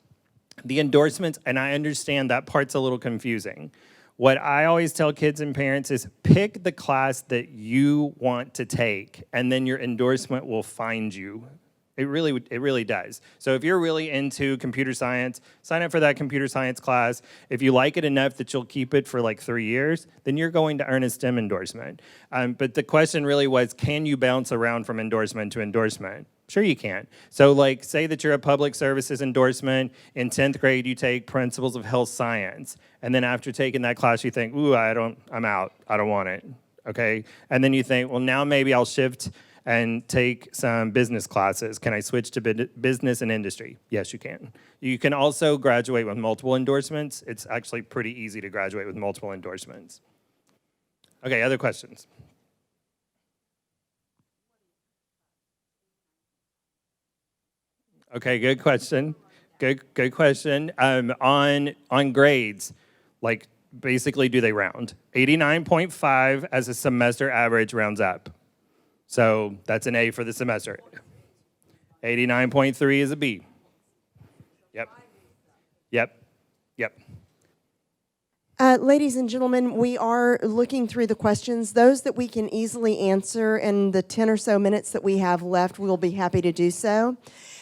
The endorsements, and I understand that part's a little confusing. What I always tell kids and parents is pick the class that you want to take, and then your endorsement will find you. It really does. So if you're really into computer science, sign up for that computer science class. If you like it enough that you'll keep it for like 3 years, then you're going to earn a STEM endorsement. But the question really was, can you bounce around from endorsement to endorsement? Sure you can. So like, say that you're a public services endorsement. In 10th grade, you take Principles of Health Science. And then after taking that class, you think, ooh, I'm out. I don't want it, okay? And then you think, well, now maybe I'll shift and take some business classes. Can I switch to business and industry? Yes, you can. You can also graduate with multiple endorsements. It's actually pretty easy to graduate with multiple endorsements. Okay, other questions? Okay, good question. Good question. On grades, like basically, do they round? 89.5 as a semester average rounds up. So that's an A for the semester. 89.3 is a B. Yep. Ladies and gentlemen, we are looking through the questions. Those that we can easily answer in the 10 or so minutes that we have left, we'll be happy to do so.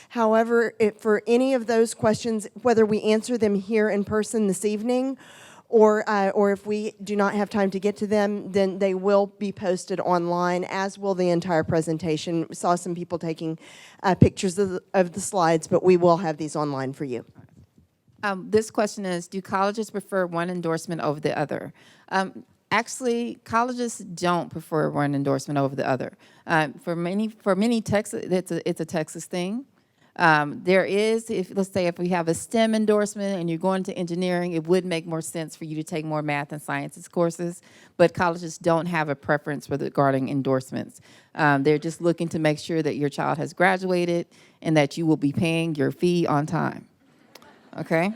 However, if for any of those questions, whether we answer them here in person this evening or if we do not have time to get to them, then they will be posted online, as will the entire presentation. We saw some people taking pictures of the slides, but we will have these online for you. This question is, do colleges prefer one endorsement over the other? Actually, colleges don't prefer one endorsement over the other. For many Texas, it's a Texas thing. There is, let's say if we have a STEM endorsement and you're going to engineering, it would make more sense for you to take more math and sciences courses, but colleges don't have a preference regarding endorsements. They're just looking to make sure that your child has graduated and that you will be paying your fee on time. Okay?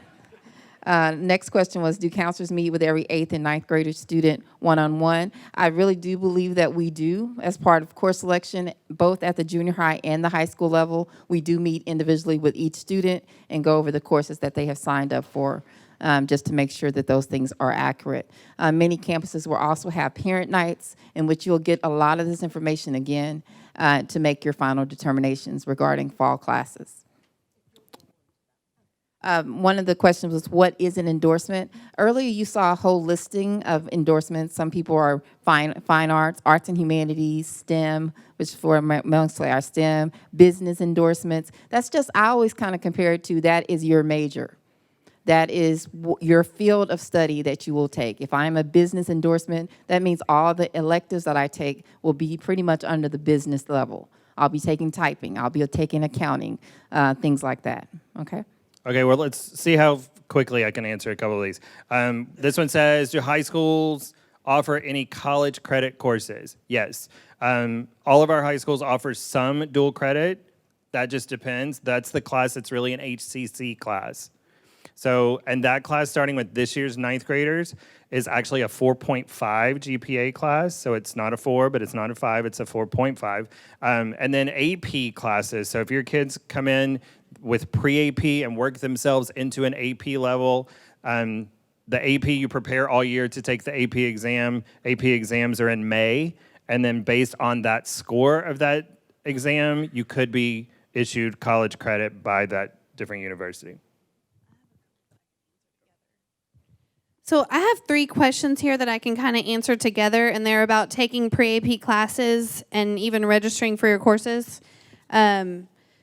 Next question was, do counselors meet with every 8th and 9th grader student one-on-one? I really do believe that we do. As part of course selection, both at the junior high and the high school level, we do meet individually with each student and go over the courses that they have signed up for, just to make sure that those things are accurate. Many campuses will also have parent nights in which you'll get a lot of this information again to make your final determinations regarding fall classes. One of the questions was, what is an endorsement? Earlier, you saw a whole listing of endorsements. Some people are fine arts, arts and humanities, STEM, which for mostly our STEM, business endorsements. That's just, I always kind of compare it to, that is your major. That is your field of study that you will take. If I'm a business endorsement, that means all the electives that I take will be pretty much under the business level. I'll be taking typing, I'll be taking accounting, things like that, okay? Okay, well, let's see how quickly I can answer a couple of these. This one says, do high schools offer any college credit courses? Yes. All of our high schools offer some dual credit. That just depends. That's the class that's really an HCC class. So, and that class, starting with this year's 9th graders, is actually a 4.5 GPA class. So it's not a 4, but it's not a 5, it's a 4.5. And then AP classes. So if your kids come in with pre-AP and work themselves into an AP level, the AP you prepare all year to take the AP exam. AP exams are in May. And then based on that score of that exam, you could be issued college credit by that different university. So I have 3 questions here that I can kind of answer together, and they're about taking pre-AP classes and even registering for your courses.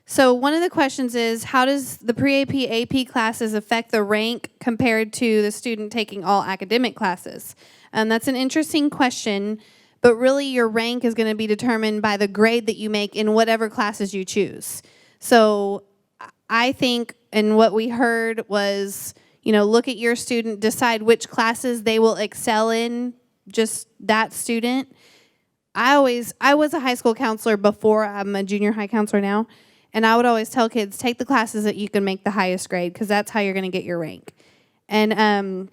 So one of the questions is, how does the pre-AP AP classes affect the rank compared to the student taking all academic classes? That's an interesting question, but really your rank is going to be determined by the grade that you make in whatever classes you choose. So I think, and what we heard was, look at your student, decide which classes they will excel in, just that student. I was a high school counselor before. I'm a junior high counselor now. And I would always tell kids, take the classes that you can make the highest grade, because that's how you're going to get your rank. And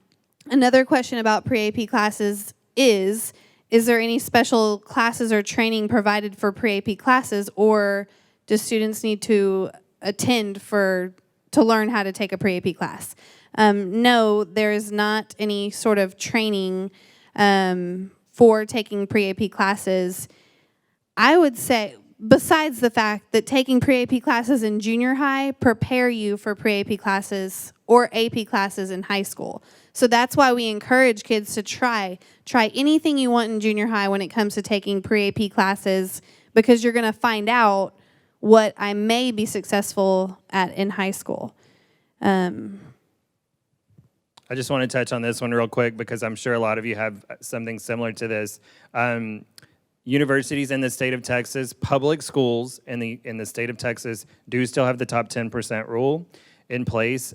another question about pre-AP classes is there any special classes or training provided for pre-AP classes, or do students need to attend to learn how to take a pre-AP class? No, there is not any sort of training for taking pre-AP classes. I would say, besides the fact that taking pre-AP classes in junior high prepare you for pre-AP classes or AP classes in high school. So that's why we encourage kids to try anything you want in junior high when it comes to taking pre-AP classes, because you're going to find out what I may be successful at in high school. I just want to touch on this one real quick because I'm sure a lot of you have something similar to this. Universities in the state of Texas, public schools in the state of Texas do still have the top 10% rule in place,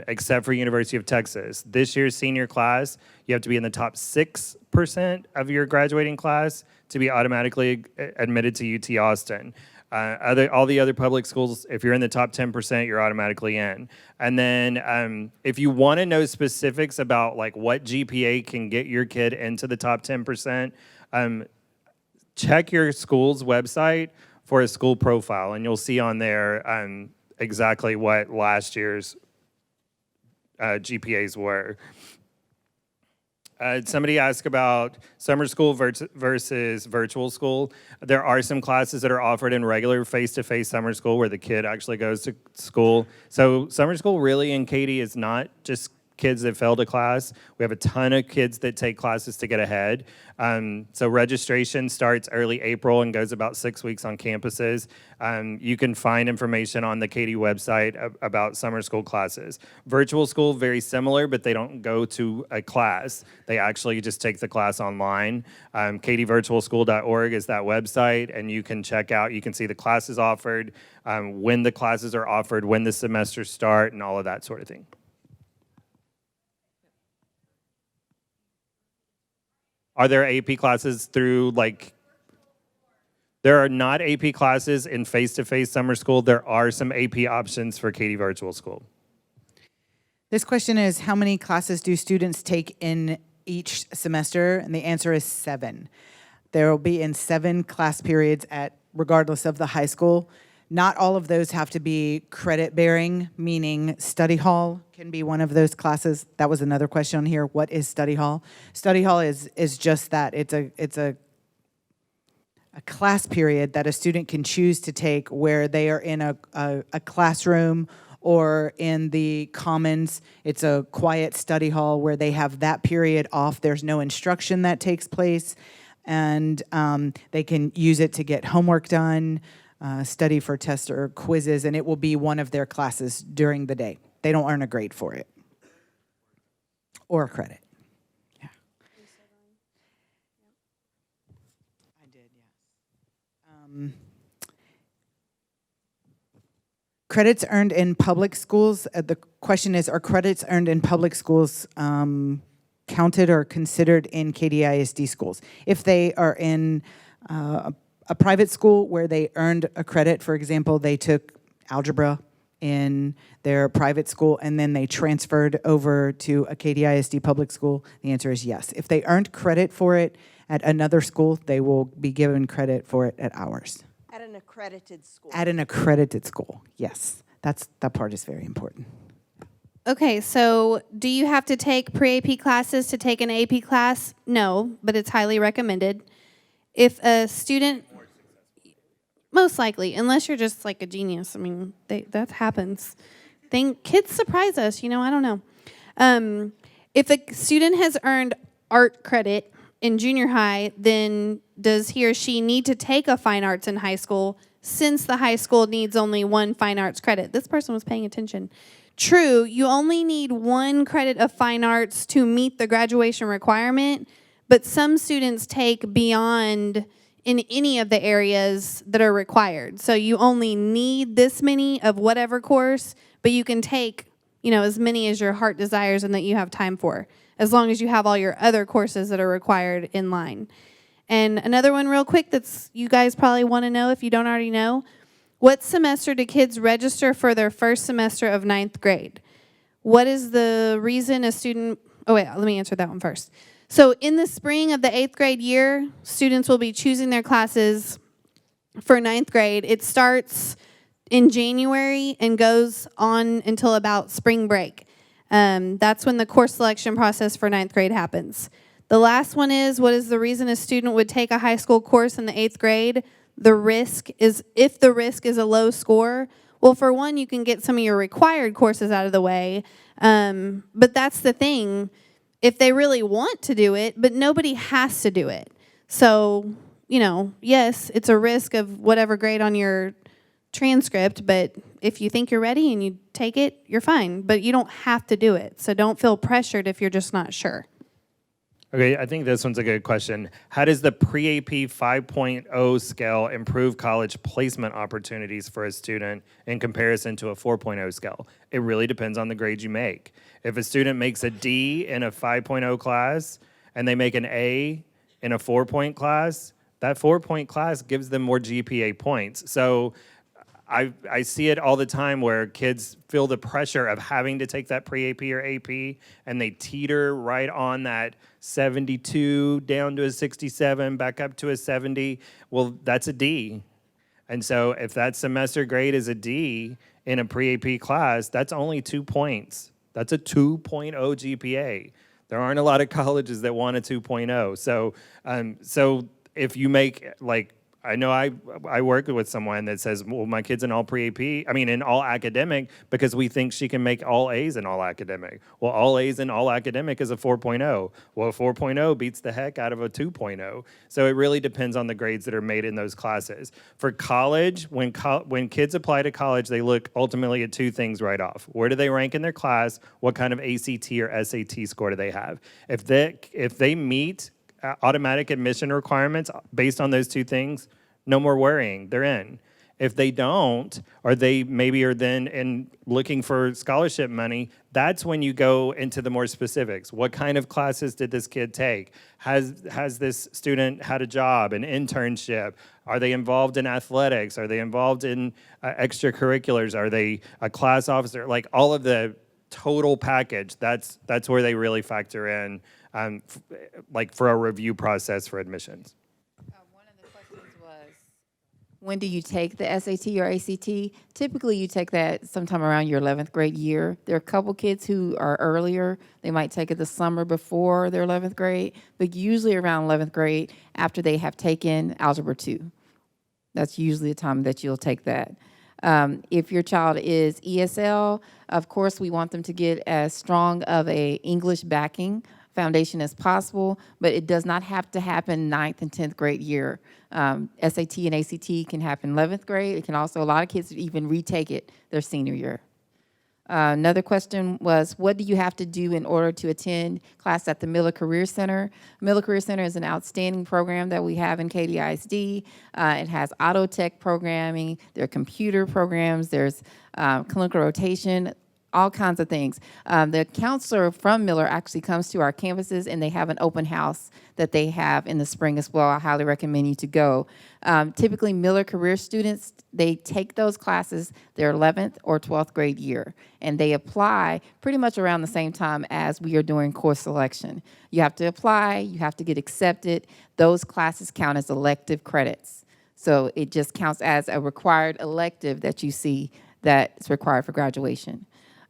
except for University of Texas. This year's senior class, you have to be in the top 6% of your graduating class to be automatically admitted to UT Austin. All the other public schools, if you're in the top 10%, you're automatically in. And then if you want to know specifics about like what GPA can get your kid into the top 10%, check your school's website for a school profile, and you'll see on there exactly what last year's GPAs were. Somebody asked about summer school versus virtual school. There are some classes that are offered in regular face-to-face summer school where the kid actually goes to school. So summer school really in Katy is not just kids that failed a class. We have a ton of kids that take classes to get ahead. So registration starts early April and goes about 6 weeks on campuses. You can find information on the Katy website about summer school classes. Virtual school, very similar, but they don't go to a class. They actually just take the class online. KatyVirtualSchool.org is that website, and you can check out, you can see the classes offered, when the classes are offered, when the semesters start, and all of that sort of thing. Are there AP classes through, there are not AP classes in face-to-face summer school. There are some AP options for Katy Virtual School. This question is, how many classes do students take in each semester? And the answer is 7. There will be in 7 class periods regardless of the high school. Not all of those have to be credit-bearing, meaning study hall can be one of those classes. That was another question on here. What is study hall? Study hall is just that. It's a class period that a student can choose to take where they are in a classroom or in the commons. It's a quiet study hall where they have that period off. There's no instruction that takes place, and they can use it to get homework done, study for tests or quizzes, and it will be one of their classes during the day. They don't earn a grade for it or a credit. Yeah. I did, yeah. Credits earned in public schools. The question is, are credits earned in public schools counted or considered in Katy ISD schools? If they are in a private school where they earned a credit, for example, they took algebra in their private school and then they transferred over to a Katy ISD public school, the answer is yes. If they earned credit for it at another school, they will be given credit for it at ours. At an accredited school. At an accredited school, yes. That part is very important. Okay, so do you have to take pre-AP classes to take an AP class? No, but it's highly recommended. If a student, most likely, unless you're just like a genius. I mean, that happens. Kids surprise us, I don't know. If a student has earned art credit in junior high, then does he or she need to take a fine arts in high school, since the high school needs only 1 fine arts credit? This person was paying attention. True, you only need 1 credit of fine arts to meet the graduation requirement, but some students take beyond in any of the areas that are required. So you only need this many of whatever course, but you can take, as many as your heart desires and that you have time for, as long as you have all your other courses that are required in line. And another one real quick that's you guys probably want to know if you don't already know. What semester do kids register for their first semester of 9th grade? What is the reason a student, oh wait, let me answer that one first. So in the spring of the 8th grade year, students will be choosing their classes for 9th grade. It starts in January and goes on until about spring break. That's when the course selection process for 9th grade happens. The last one is, what is the reason a student would take a high school course in the 8th grade? The risk is, if the risk is a low score, well, for one, you can get some of your required courses out of the way. But that's the thing, if they really want to do it, but nobody has to do it. So, you know, yes, it's a risk of whatever grade on your transcript, but if you think you're ready and you take it, you're fine. But you don't have to do it. So don't feel pressured if you're just not sure. Okay, I think this one's a good question. How does the pre-AP 5.0 scale improve college placement opportunities for a student in comparison to a 4.0 scale? It really depends on the grade you make. If a student makes a D in a 5.0 class and they make an A in a 4-point class, that 4-point class gives them more GPA points. So I see it all the time where kids feel the pressure of having to take that pre-AP or AP, and they teeter right on that 72 down to a 67, back up to a 70. Well, that's a D. And so if that semester grade is a D in a pre-AP class, that's only 2 points. That's a 2.0 GPA. There aren't a lot of colleges that want a 2.0. So if you make, like, I know I work with someone that says, well, my kid's in all pre-AP, in all academic, because we think she can make all A's in all academic. Well, all A's in all academic is a 4.0. Well, a 4.0 beats the heck out of a 2.0. So it really depends on the grades that are made in those classes. For college, when kids apply to college, they look ultimately at two things right off. Where do they rank in their class? What kind of ACT or SAT score do they have? If they meet automatic admission requirements based on those two things, no more worrying, they're in. If they don't, or they maybe are then looking for scholarship money, that's when you go into the more specifics. What kind of classes did this kid take? Has this student had a job, an internship? Are they involved in athletics? Are they involved in extracurriculars? Are they a class officer? Like all of the total package, that's where they really factor in, like for a review process for admissions. One of the questions was, when do you take the SAT or ACT? Typically, you take that sometime around your 11th grade year. There are a couple kids who are earlier. They might take it the summer before their 11th grade, but usually around 11th grade after they have taken Algebra 2. That's usually the time that you'll take that. If your child is ESL, of course, we want them to get as strong of a English backing foundation as possible, but it does not have to happen 9th and 10th grade year. SAT and ACT can happen 11th grade. It can also, a lot of kids even retake it their senior year. Another question was, what do you have to do in order to attend class at the Miller Career Center? Miller Career Center is an outstanding program that we have in KDISD. It has auto tech programming, there are computer programs, there's clinical rotation, all kinds of things. The counselor from Miller actually comes to our campuses, and they have an open house that they have in the spring as well. I highly recommend you to go. Typically, Miller career students, they take those classes their 11th or 12th grade year, and they apply pretty much around the same time as we are doing course selection. You have to apply, you have to get accepted. Those classes count as elective credits. So it just counts as a required elective that you see that is required for graduation.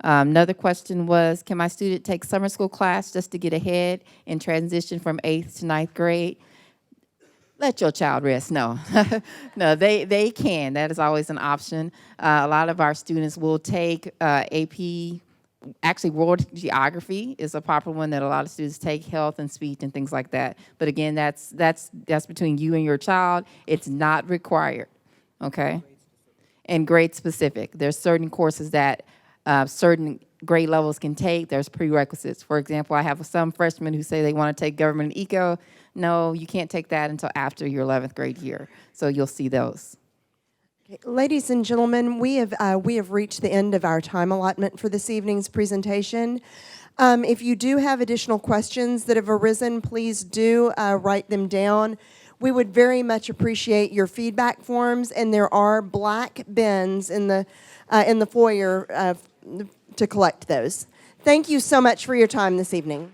Another question was, can my student take summer school class just to get ahead and transition from 8th to 9th grade? Let your child rest. No, no, they can. That is always an option. A lot of our students will take AP. Actually, world geography is a popular one that a lot of students take, health and speech and things like that. But again, that's between you and your child. It's not required, okay? And grade specific. There's certain courses that certain grade levels can take. There's prerequisites. For example, I have some freshmen who say they want to take government and eco. No, you can't take that until after your 11th grade year. So you'll see those. Okay, ladies and gentlemen, we have reached the end of our time allotment for this evening's presentation. If you do have additional questions that have arisen, please do write them down. we would very much appreciate your feedback forms, and there are black bins in the foyer to collect those. Thank you so much for your time this evening.